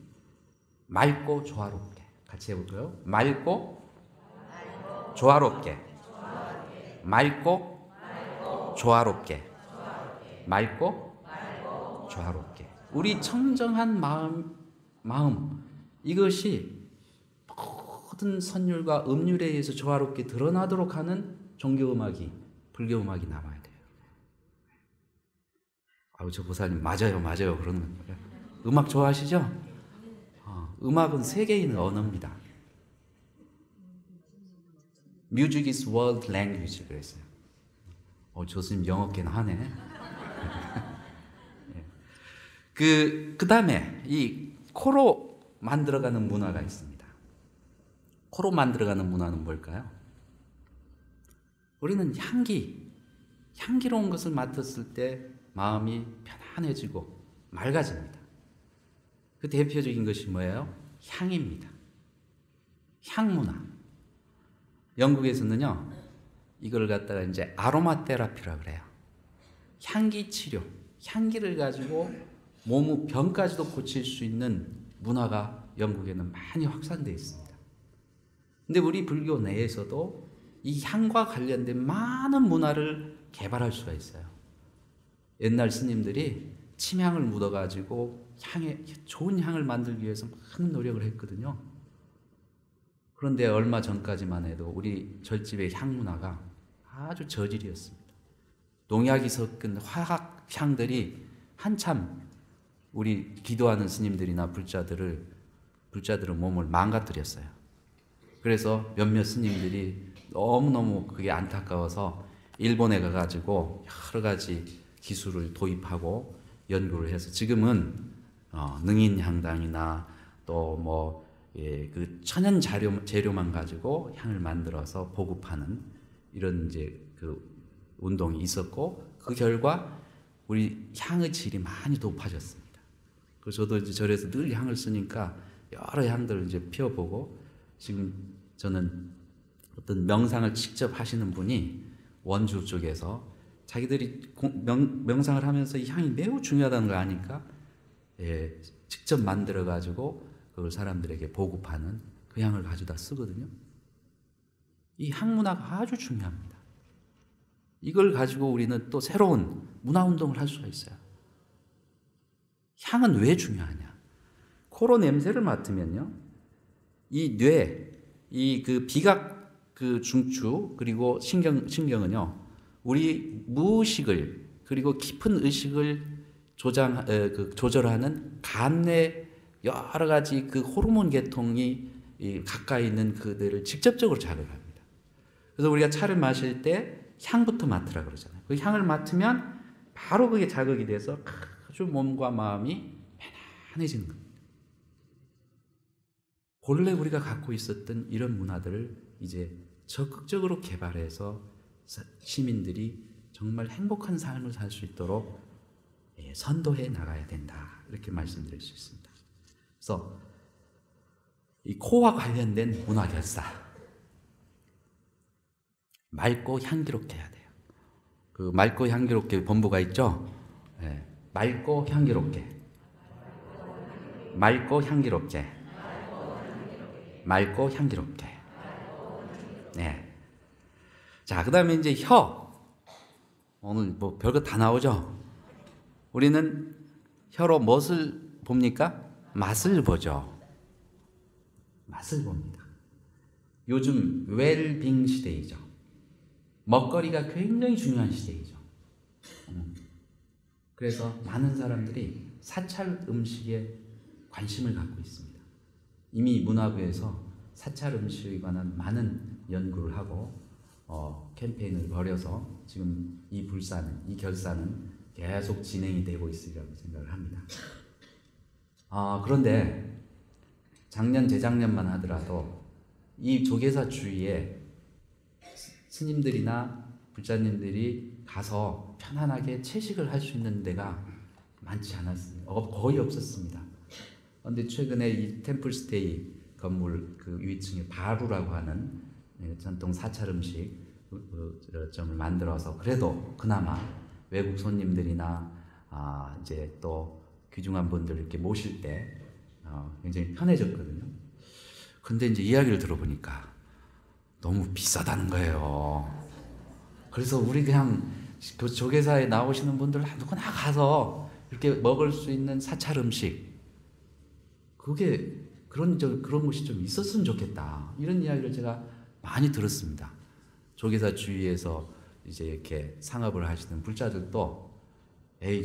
맑고 조화롭게. 같이 해볼까요? 맑고 조화롭게. 맑고 조화롭게. 맑고 조화롭게. 우리 청정한 마음 이것이 모든 선율과 음율에 의해서 조화롭게 드러나도록 하는 종교음악이, 불교음악이 남아야 돼요. 아우 저 보살님 맞아요 그러는 거예요. 음악 좋아하시죠? 음악은 세계인의 언어입니다. Music is world language 그랬어요. 교수님 영어계는 하네. 그 다음에 이 코로 만들어가는 문화가 있습니다. 코로 만들어가는 문화는 뭘까요? 우리는 향기로운 것을 맡았을 때 마음이 편안해지고 맑아집니다. 그 대표적인 것이 뭐예요? 향입니다. 향문화. 영국에서는요, 이걸 갖다가 이제 아로마 테라피라고 그래요. 향기 치료, 향기를 가지고 몸의 병까지도 고칠 수 있는 문화가 영국에는 많이 확산되어 있습니다. 근데 우리 불교 내에서도 이 향과 관련된 많은 문화를 개발할 수가 있어요. 옛날 스님들이 침향을 묻어가지고 좋은 향을 만들기 위해서 많은 노력을 했거든요. 그런데 얼마 전까지만 해도 우리 절집의 향 문화가 아주 저질이었습니다. 농약이 섞은 화학 향들이 한참 우리 기도하는 스님들이나 불자들은 몸을 망가뜨렸어요. 그래서 몇몇 스님들이 너무너무 그게 안타까워서 일본에 가가지고 여러 가지 기술을 도입하고 연구를 해서 지금은 능인향당이나 또 그 천연 재료만 가지고 향을 만들어서 보급하는 이런 이제 그 운동이 있었고, 그 결과 우리 향의 질이 많이 높아졌습니다. 그래서 저도 이제 절에서 늘 향을 쓰니까 여러 향들을 이제 피워보고, 지금 저는 어떤 명상을 직접 하시는 분이 원주 쪽에서 자기들이 명상을 하면서 이 향이 매우 중요하다는 걸 아니까 직접 만들어 가지고 그걸 사람들에게 보급하는 그 향을 가져다 쓰거든요. 이 향 문화가 아주 중요합니다. 이걸 가지고 우리는 또 새로운 문화 운동을 할 수가 있어요. 향은 왜 중요하냐? 코로 냄새를 맡으면요, 이 뇌, 그 비각 그 중추 그리고 신경은요, 우리 무의식을 그리고 깊은 의식을 조절하는 간내 여러 가지 그 호르몬 계통이 가까이 있는 그들을 직접적으로 자극합니다. 그래서 우리가 차를 마실 때 향부터 맡으라 그러잖아요. 그 향을 맡으면 바로 그게 자극이 돼서 아주 몸과 마음이 편안해지는 겁니다. 본래 우리가 갖고 있었던 이런 문화들을 이제 적극적으로 개발해서 시민들이 정말 행복한 삶을 살 수 있도록 선도해 나가야 된다, 이렇게 말씀드릴 수 있습니다. 그래서 이 코와 관련된 문화 결사, 맑고 향기롭게 해야 돼요. 그 맑고 향기롭게 본부가 있죠. 맑고 향기롭게, 맑고 향기롭게, 맑고 향기롭게. 네. 자, 그 다음에 이제 혀. 오늘 뭐 별거 다 나오죠. 우리는 혀로 무엇을 봅니까? 맛을 보죠. 맛을 봅니다. 요즘 웰빙 시대이죠. 먹거리가 굉장히 중요한 시대이죠. 그래서 많은 사람들이 사찰 음식에 관심을 갖고 있습니다. 이미 문화부에서 사찰 음식에 관한 많은 연구를 하고 캠페인을 벌여서 지금 이 결사는 계속 진행이 되고 있으리라고 생각을 합니다. 그런데 작년, 재작년만 하더라도 이 조계사 주위에 스님들이나 불자님들이 가서 편안하게 채식을 할 수 있는 데가 많지 않았습니다. 거의 없었습니다. 그런데 최근에 이 템플스테이 건물 그 위층에 바루라고 하는 전통 사찰 음식점을 만들어서 그래도 그나마 외국 손님들이나 이제 또 귀중한 분들 이렇게 모실 때 굉장히 편해졌거든요. 근데 이제 이야기를 들어보니까 너무 비싸다는 거예요. 그래서 우리 그냥 조계사에 나오시는 분들 누구나 가서 이렇게 먹을 수 있는 사찰 음식, 그게 그런 곳이 좀 있었으면 좋겠다, 이런 이야기를 제가 많이 들었습니다. 조계사 주위에서 이제 이렇게 상업을 하시는 불자들도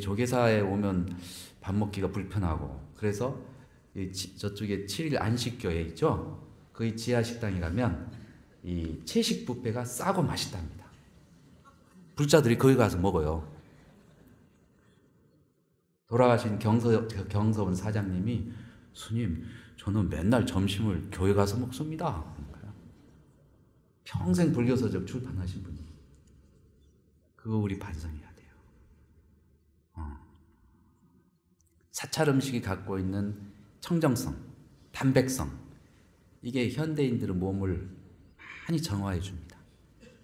조계사에 오면 밥 먹기가 불편하고, 그래서 저쪽에 7일 안식교회 있죠? 거기 지하 식당에 가면 이 채식 뷔페가 싸고 맛있답니다. 불자들이 거기 가서 먹어요. 돌아가신 경서원 사장님이 스님, 저는 맨날 점심을 교회 가서 먹습니다. 평생 불교서적 출판하신 분이. 그거 우리 반성해야 돼요. 사찰 음식이 갖고 있는 청정성, 담백성, 이게 현대인들의 몸을 많이 정화해 줍니다.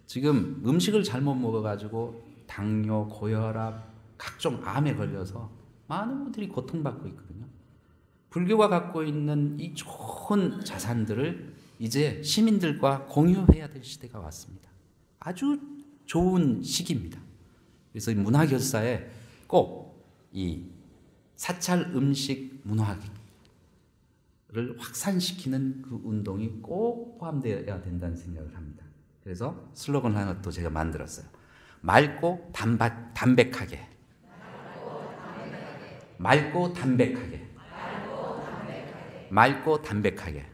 지금 음식을 잘못 먹어가지고 당뇨, 고혈압, 각종 암에 걸려서 많은 분들이 고통받고 있거든요. 불교가 갖고 있는 이 좋은 자산들을 이제 시민들과 공유해야 될 시대가 왔습니다. 아주 좋은 시기입니다. 그래서 문화결사에 꼭 이 사찰 음식 문화를 확산시키는 그 운동이 꼭 포함되어야 된다는 생각을 합니다. 그래서 슬로건 하나 또 제가 만들었어요. 맑고 담백하게. 맑고 담백하게. 맑고 담백하게.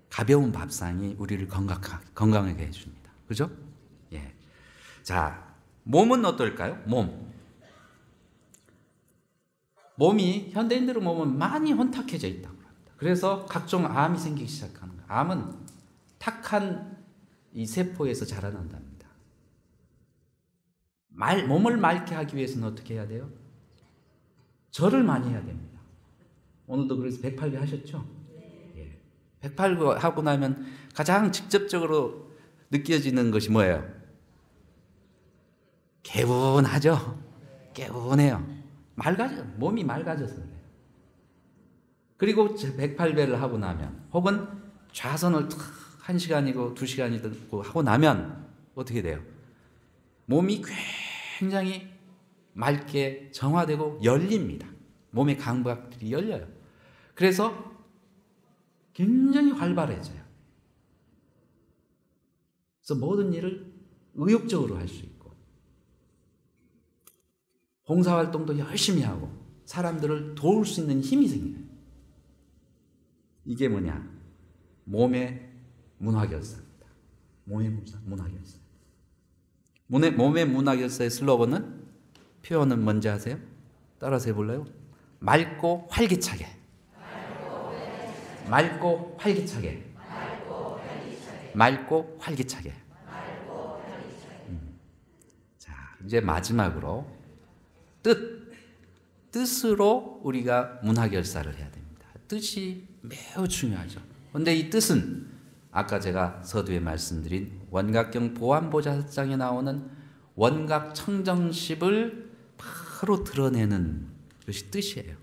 가벼운 밥상이 우리를 건강하게 해줍니다. 그죠? 예. 자, 몸은 어떨까요? 몸이, 현대인들의 몸은 많이 혼탁해져 있다고 합니다. 그래서 각종 암이 생기기 시작하는 거예요. 암은 탁한 이 세포에서 자라난답니다. 몸을 맑게 하기 위해서는 어떻게 해야 돼요? 절을 많이 해야 됩니다. 오늘도 그래서 108배 하셨죠? 예. 108배 하고 나면 가장 직접적으로 느껴지는 것이 뭐예요? 개운하죠? 개운해요. 몸이 맑아져서 그래요. 그리고 108배를 하고 나면, 혹은 좌선을 1시간이고 2시간이고 하고 나면 어떻게 돼요? 몸이 굉장히 맑게 정화되고 열립니다. 몸의 감각들이 열려요. 그래서 굉장히 활발해져요. 그래서 모든 일을 의욕적으로 할 수 있고, 봉사활동도 열심히 하고 사람들을 도울 수 있는 힘이 생겨요. 이게 뭐냐? 몸의 문화결사입니다. 몸의 문화결사. 몸의 문화결사의 슬로건은, 표현은 뭔지 아세요? 따라서 해볼래요? 맑고 활기차게. 맑고 활기차게. 맑고 활기차게. 자, 이제 마지막으로 뜻으로 우리가 문화결사를 해야 됩니다. 뜻이 매우 중요하죠. 그런데 이 뜻은 아까 제가 서두에 말씀드린 원각경 보안보좌상에 나오는 원각 청정십을 바로 드러내는 것이 뜻이에요.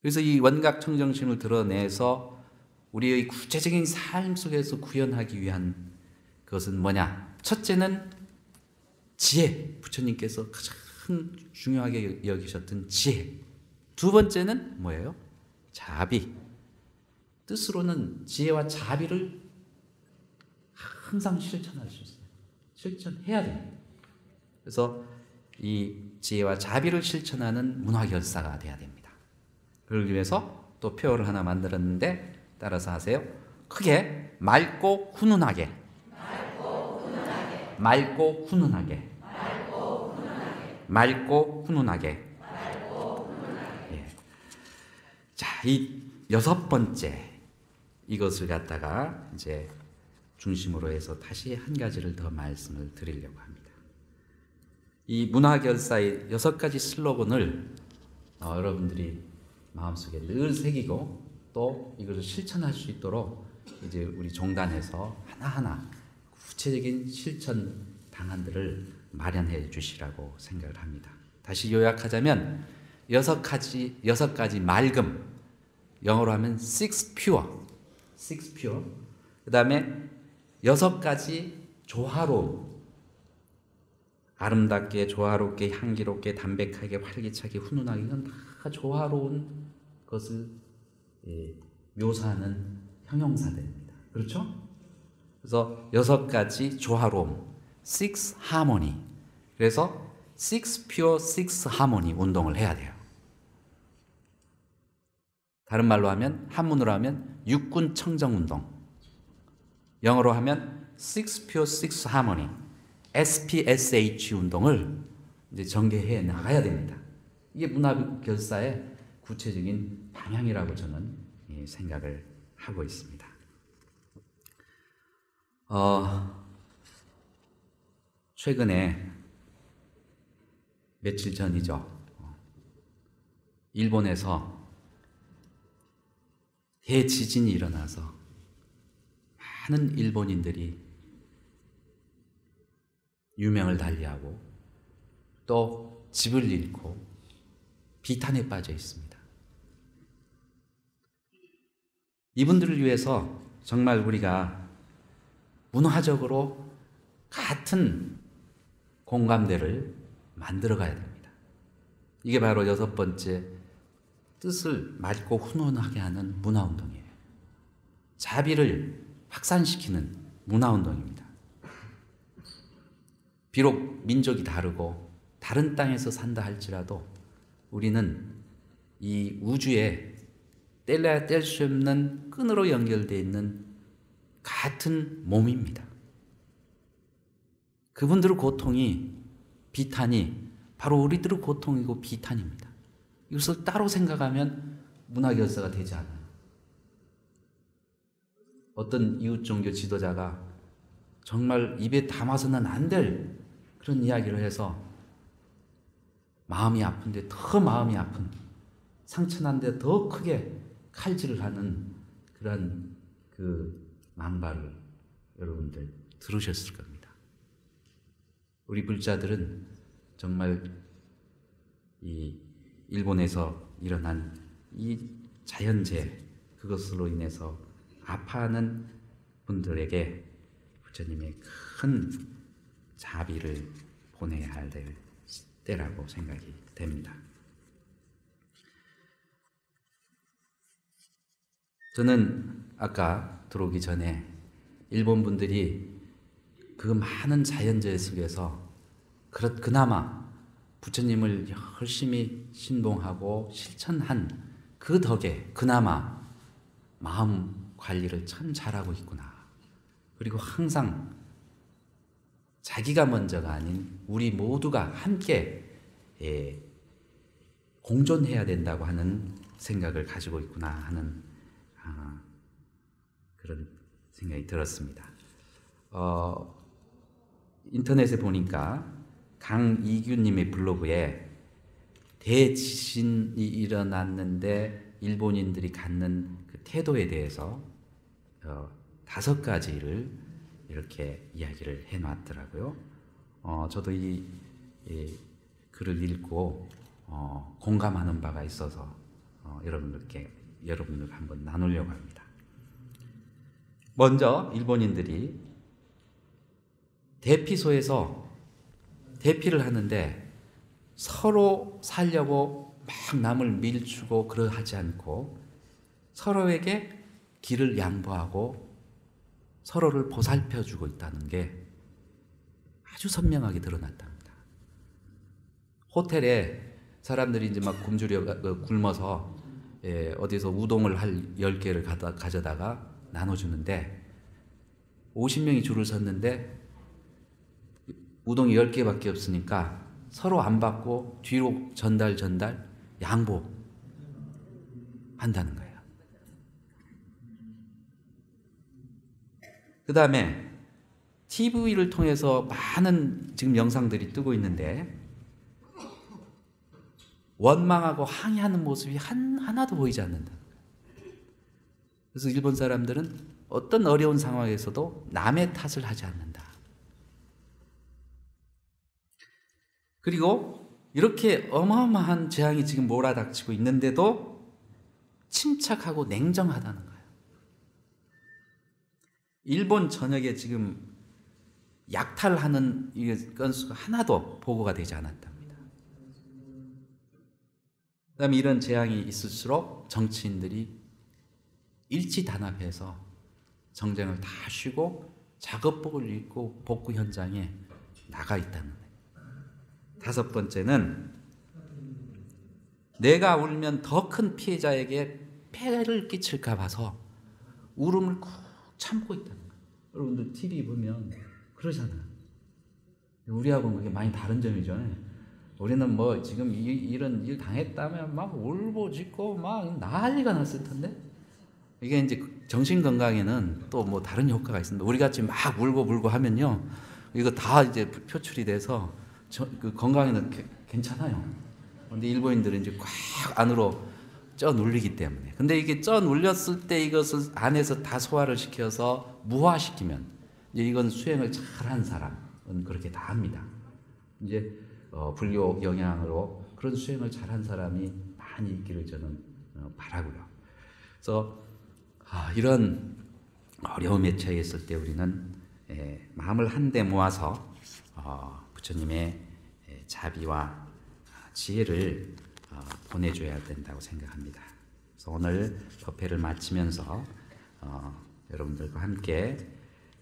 그래서 이 원각 청정심을 드러내서 우리의 구체적인 삶 속에서 구현하기 위한 것은 뭐냐? 첫째는 지혜, 부처님께서 가장 중요하게 여기셨던 지혜. 두 번째는 뭐예요? 자비. 뜻으로는 지혜와 자비를 항상 실천할 수 있어요. 실천해야 됩니다. 그래서 이 지혜와 자비를 실천하는 문화결사가 돼야 됩니다. 그러기 위해서 또 표어를 하나 만들었는데 따라서 하세요. 크게 맑고 훈훈하게. 맑고 훈훈하게. 맑고 훈훈하게. 예. 자, 이 6번째 이것을 갖다가 이제 중심으로 해서 다시 한 가지를 더 말씀을 드리려고 합니다. 이 문화결사의 6가지 슬로건을 여러분들이 마음속에 늘 새기고 또 이것을 실천할 수 있도록 이제 우리 종단에서 하나하나 구체적인 실천 방안들을 마련해 주시라고 생각을 합니다. 다시 요약하자면 6가지 맑음, 영어로 하면 six pure, 그 다음에 6가지 조화로움, 아름답게, 조화롭게, 향기롭게, 담백하게, 활기차게, 훈훈하게, 이건 다 조화로운 것을 묘사하는 형용사들입니다. 그렇죠? 그래서 6가지 조화로움, six harmony. 그래서 six pure, six harmony 운동을 해야 돼요. 다른 말로 하면, 한문으로 하면 육군 청정운동, 영어로 하면 Six Pure Six Harmony, SPSH 운동을 이제 전개해 나가야 됩니다. 이게 문화결사의 구체적인 방향이라고 저는 생각을 하고 있습니다. 최근에 며칠 전이죠. 일본에서 대지진이 일어나서 많은 일본인들이 유명을 달리하고 또 집을 잃고 비탄에 빠져 있습니다. 이분들을 위해서 정말 우리가 문화적으로 같은 공감대를 만들어 가야 됩니다. 이게 바로 6번째, 뜻을 맑고 훈훈하게 하는 문화운동이에요. 자비를 확산시키는 문화운동입니다. 비록 민족이 다르고 다른 땅에서 산다 할지라도 우리는 이 우주에 뗄래야 뗄 수 없는 끈으로 연결되어 있는 같은 몸입니다. 그분들의 고통이, 비탄이 바로 우리들의 고통이고 비탄입니다. 이것을 따로 생각하면 문화결사가 되지 않아요. 어떤 이웃 종교 지도자가 정말 입에 담아서는 안 될 그런 이야기를 해서 마음이 아픈데 더 마음이 아픈, 상처난데 더 크게 칼질을 하는 그런 그 망발을 여러분들 들으셨을 겁니다. 우리 불자들은 정말 이 일본에서 일어난 이 자연재해, 그것으로 인해서 아파하는 분들에게 부처님의 큰 자비를 보내야 할 때라고 생각이 됩니다. 저는 아까 들어오기 전에 일본 분들이 그 많은 자연재해 속에서 그나마 부처님을 열심히 신봉하고 실천한 그 덕에 그나마 마음 관리를 참 잘하고 있구나. 그리고 항상 자기가 먼저가 아닌 우리 모두가 함께 공존해야 된다고 하는 생각을 가지고 있구나 하는 그런 생각이 들었습니다. 인터넷에 보니까 강이규님의 블로그에 대지진이 일어났는데 일본인들이 갖는 그 태도에 대해서 5가지를 이렇게 이야기를 해놨더라고요. 저도 이 글을 읽고 공감하는 바가 있어서 여러분들과 한번 나누려고 합니다. 먼저 일본인들이 대피소에서 대피를 하는데 서로 살려고 막 남을 밀주고 그러하지 않고 서로에게 길을 양보하고 서로를 보살펴주고 있다는 게 아주 선명하게 드러났답니다. 호텔에 사람들이 이제 막 굶어서 어디서 우동을 한 10개를 가져다가 나눠주는데 50명이 줄을 섰는데 우동이 10개밖에 없으니까 서로 안 받고 뒤로 전달 양보 한다는 거예요. 그 다음에 TV를 통해서 많은 지금 영상들이 뜨고 있는데 원망하고 항의하는 모습이 하나도 보이지 않는다. 그래서 일본 사람들은 어떤 어려운 상황에서도 남의 탓을 하지 않는다. 그리고 이렇게 어마어마한 재앙이 지금 몰아닥치고 있는데도 침착하고 냉정하다는 거예요. 일본 전역에 지금 약탈하는 건수가 하나도 보고가 되지 않았답니다. 그 다음에 이런 재앙이 있을수록 정치인들이 일치단합해서 정쟁을 다 쉬고 작업복을 입고 복구 현장에 나가 있다는 거예요. 5번째는 내가 울면 더 큰 피해자에게 폐를 끼칠까 봐서 울음을 꾹 참고 있다는 거예요. 여러분들 TV 보면 그러잖아요. 우리하고는 그게 많이 다른 점이죠. 우리는 뭐 지금 이런 일 당했다면 막 울고짖고 막 난리가 났을 텐데, 이게 이제 정신 건강에는 또 뭐 다른 효과가 있습니다. 우리 같이 막 울고 하면요, 이거 다 이제 표출이 돼서 그 건강에는 괜찮아요. 근데 일본인들은 이제 꽉 안으로 쪄 눌리기 때문에. 근데 이게 쪄 눌렸을 때 이것을 안에서 다 소화를 시켜서 무화시키면 이제 이건 수행을 잘한 사람은 그렇게 다 합니다. 이제 불교 영향으로 그런 수행을 잘한 사람이 많이 있기를 저는 바라고요. 그래서 이런 어려움에 처해 있을 때 우리는 마음을 한데 모아서 부처님의 자비와 지혜를 보내줘야 된다고 생각합니다. 그래서 오늘 법회를 마치면서 여러분들과 함께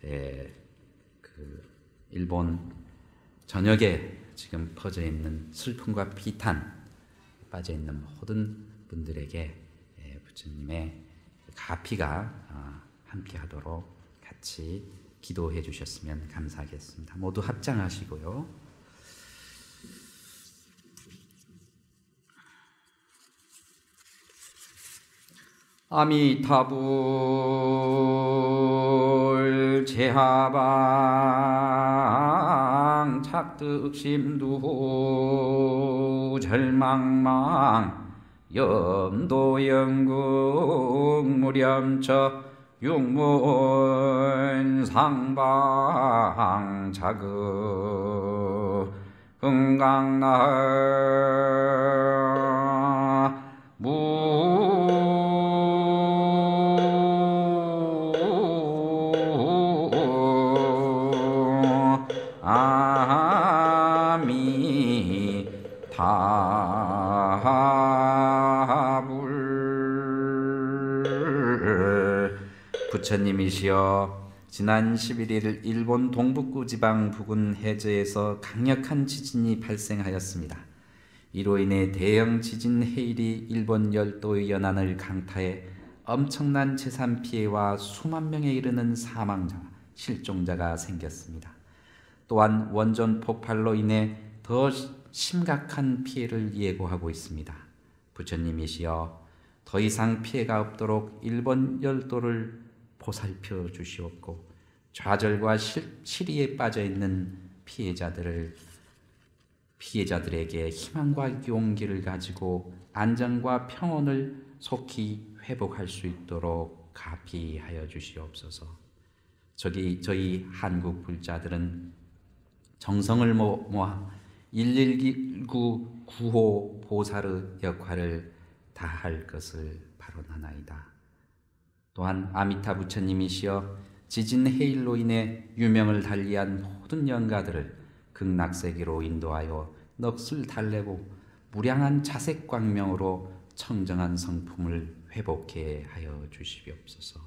그 일본 전역에 지금 퍼져 있는 슬픔과 비탄 빠져 있는 모든 분들에게 부처님의 가피가 함께하도록 같이 기도해 주셨으면 감사하겠습니다. 모두 합장하시고요. 아미타불 제하방 착득심두 절망망 염도영국 무렴처 육문상방 자극 흥강나 부처님이시여, 지난 11일 일본 동북부 지방 부근 해저에서 강력한 지진이 발생하였습니다. 이로 인해 대형 지진 해일이 일본 열도의 연안을 강타해 엄청난 재산 피해와 수만 명에 이르는 사망자, 실종자가 생겼습니다. 또한 원전 폭발로 인해 더 심각한 피해를 예고하고 있습니다. 부처님이시여, 더 이상 피해가 없도록 일본 열도를 보살펴 주시옵고 좌절과 시리에 빠져 있는 피해자들에게 희망과 용기를 가지고 안전과 평온을 속히 회복할 수 있도록 가피하여 주시옵소서. 저희 한국 불자들은 정성을 모아 119 구호 보살의 역할을 다할 것을 발언하나이다. 또한 아미타 부처님이시여, 지진 해일로 인해 유명을 달리한 모든 영가들을 극락세계로 인도하여 넋을 달래고 무량한 자색 광명으로 청정한 성품을 회복해 하여 주시옵소서.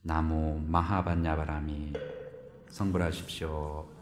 나무 마하반야바라미. 성불하십시오.